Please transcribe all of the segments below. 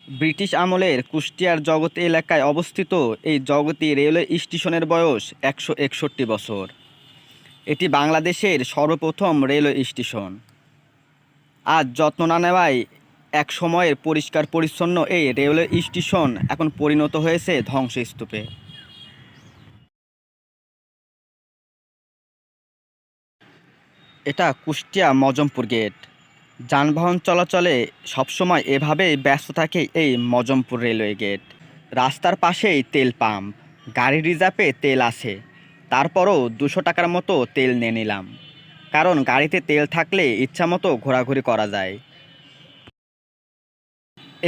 British আমলের কুষ্টিয়ার জগতী এলাকায় অবস্থিত এই জগতী রেলওয়ে স্টেশনের বয়স 161 বছর। এটি বাংলাদেশের সর্বপ্রথম রেলওয়ে স্টেশন। আজ যত্ন না নেওয়ায় এক সময়ের পরিষ্কার পরিচ্ছন্ন এই রেলওয়ে স্টেশন এখন পরিণত হয়েছে ধ্বংসস্তূপে। এটা কুষ্টিয়া মজমপুর গেট। যানবাহন চলাচলে সবসময় এভাবেই ব্যস্ত থাকে এই মজমপুর রেলওয়ে গেট। রাস্তার পাশেই তেল পাম্প, গাড়ি রিজার্ভে তেল আছে, তারপরও 200 টাকার মতো তেল নিয়ে নিলাম, কারণ গাড়িতে তেল থাকলে ইচ্ছামতো ঘোরাঘুরি করা যায়।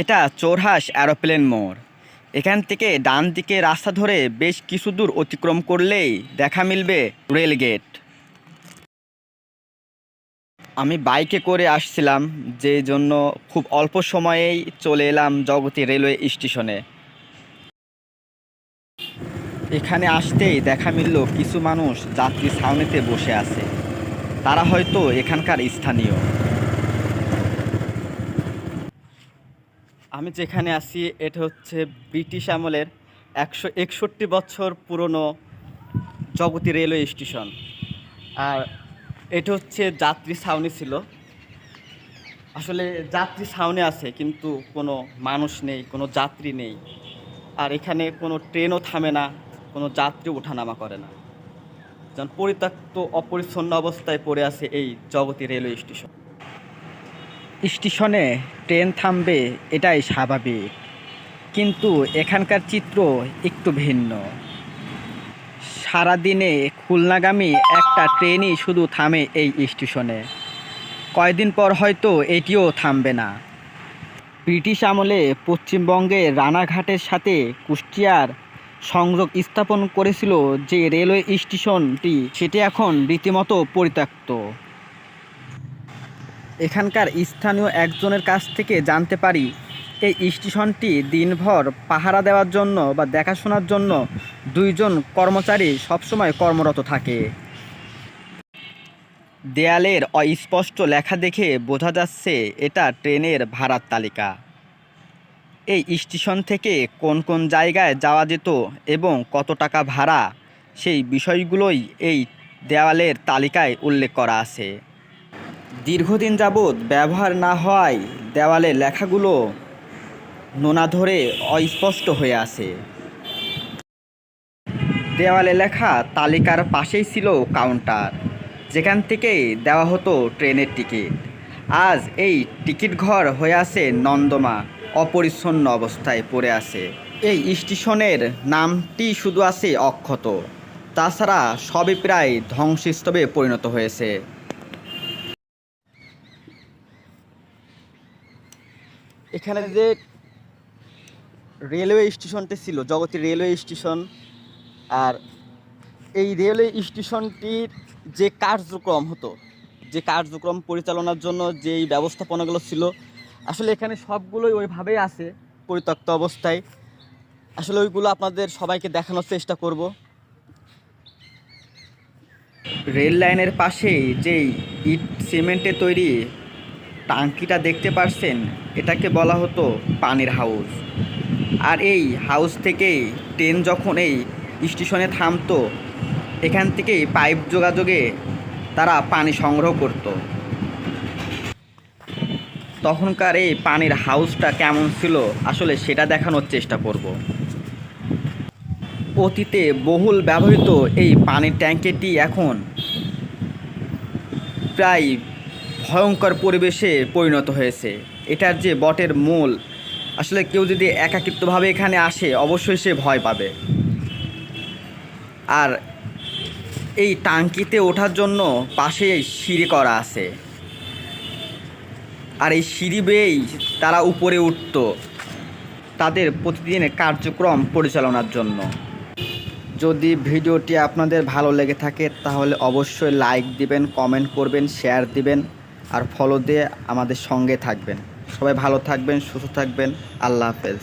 এটা চোরহাস এরোপ্লেন মোড়। এখান থেকে ডান দিকে রাস্তা ধরে বেশ কিছু দূর অতিক্রম করলেই দেখা মিলবে রেল গেট। আমি বাইকে করে আসছিলাম, যে জন্য খুব অল্প সময়েই চলে এলাম জগতী রেলওয়ে স্টেশনে। এখানে আসতেই দেখা মিলল কিছু মানুষ যাত্রী ছাউনিতে বসে আছে। তারা হয়তো এখানকার স্থানীয়। আমি যেখানে আছি এটা হচ্ছে ব্রিটিশ আমলের 161 বছর পুরনো জগতী রেলওয়ে স্টেশন। আর এটা হচ্ছে যাত্রী ছাউনি ছিল। আসলে যাত্রী ছাউনি আছে কিন্তু কোনো মানুষ নেই, কোনো যাত্রী নেই। আর এখানে কোনো ট্রেনও থামে না, কোনো যাত্রী ওঠানামা করে না। যেমন পরিত্যক্ত অপরিচ্ছন্ন অবস্থায় পড়ে আছে এই জগতী রেলওয়ে স্টেশন। স্টেশনে ট্রেন থামবে এটাই স্বাভাবিক, কিন্তু এখানকার চিত্র একটু ভিন্ন। সারাদিনে খুলনাগামী একটা ট্রেনই শুধু থামে এই স্টেশনে। কয়দিন পর হয়তো এটিও থামবে না। ব্রিটিশ আমলে পশ্চিমবঙ্গের রানাঘাটের সাথে কুষ্টিয়ার সংযোগ স্থাপন করেছিল যে রেলওয়ে স্টেশনটি, সেটি এখন রীতিমতো পরিত্যক্ত। এখানকার স্থানীয় একজনের কাছ থেকে জানতে পারি এই স্টেশনটি দিনভর পাহারা দেওয়ার জন্য বা দেখাশোনার জন্য 2 জন কর্মচারী সবসময় কর্মরত থাকে। দেয়ালের অস্পষ্ট লেখা দেখে বোঝা যাচ্ছে এটা ট্রেনের ভাড়ার তালিকা। এই স্টেশন থেকে কোন কোন জায়গায় যাওয়া যেত এবং কত টাকা ভাড়া, সেই বিষয়গুলোই এই দেওয়ালের তালিকায় উল্লেখ করা আছে। দীর্ঘদিন যাবৎ ব্যবহার না হওয়ায় দেওয়ালে লেখাগুলো নোনা ধরে অস্পষ্ট হয়ে আছে। দেওয়ালে লেখা তালিকার পাশেই ছিল কাউন্টার, যেখান থেকেই দেওয়া হতো ট্রেনের টিকিট। আজ এই টিকিট ঘর হয়ে আছে নর্দমা, অপরিচ্ছন্ন অবস্থায় পড়ে আছে। এই স্টেশনের নামটি শুধু আছে অক্ষত, তাছাড়া সবই প্রায় ধ্বংসস্তূপে পরিণত হয়েছে। এখানে যে রেলওয়ে স্টেশনটি ছিল জগতী রেলওয়ে স্টেশন, আর এই রেলওয়ে স্টেশনটির যে কার্যক্রম পরিচালনার জন্য যেই ব্যবস্থাপনাগুলো ছিল, আসলে এখানে সবগুলোই ওইভাবেই আছে পরিত্যক্ত অবস্থায়। আসলে ওইগুলো আপনাদের সবাইকে দেখানোর চেষ্টা করব। রেল লাইনের পাশেই যেই ইট সিমেন্টে তৈরি টাঙ্কিটা দেখতে পাচ্ছেন, এটাকে বলা হতো পানির হাউস। আর এই হাউস থেকেই ট্রেন যখন এই স্টেশনে থামতো, এখান থেকেই পাইপ যোগাযোগে তারা পানি সংগ্রহ করত। তখনকার এই পানির হাউসটা কেমন ছিল আসলে সেটা দেখানোর চেষ্টা করব। অতীতে বহুল ব্যবহৃত এই পানির ট্যাঙ্কিটি এখন প্রায় ভয়ঙ্কর পরিবেশে পরিণত হয়েছে। এটার যে বটের মূল, আসলে কেউ যদি একাকিত্বভাবে এখানে আসে অবশ্যই সে ভয় পাবে। আর এই টাঙ্কিতে ওঠার জন্য পাশে সিঁড়ি করা আছে, আর এই সিঁড়ি বেয়েই তারা উপরে উঠত তাদের প্রতিদিনের কার্যক্রম পরিচালনার জন্য। যদি ভিডিওটি আপনাদের ভালো লেগে থাকে তাহলে অবশ্যই লাইক দিবেন, কমেন্ট করবেন, শেয়ার দিবেন আর ফলো দিয়ে আমাদের সঙ্গে থাকবেন। সবাই ভালো থাকবেন, সুস্থ থাকবেন। আল্লাহ হাফেজ।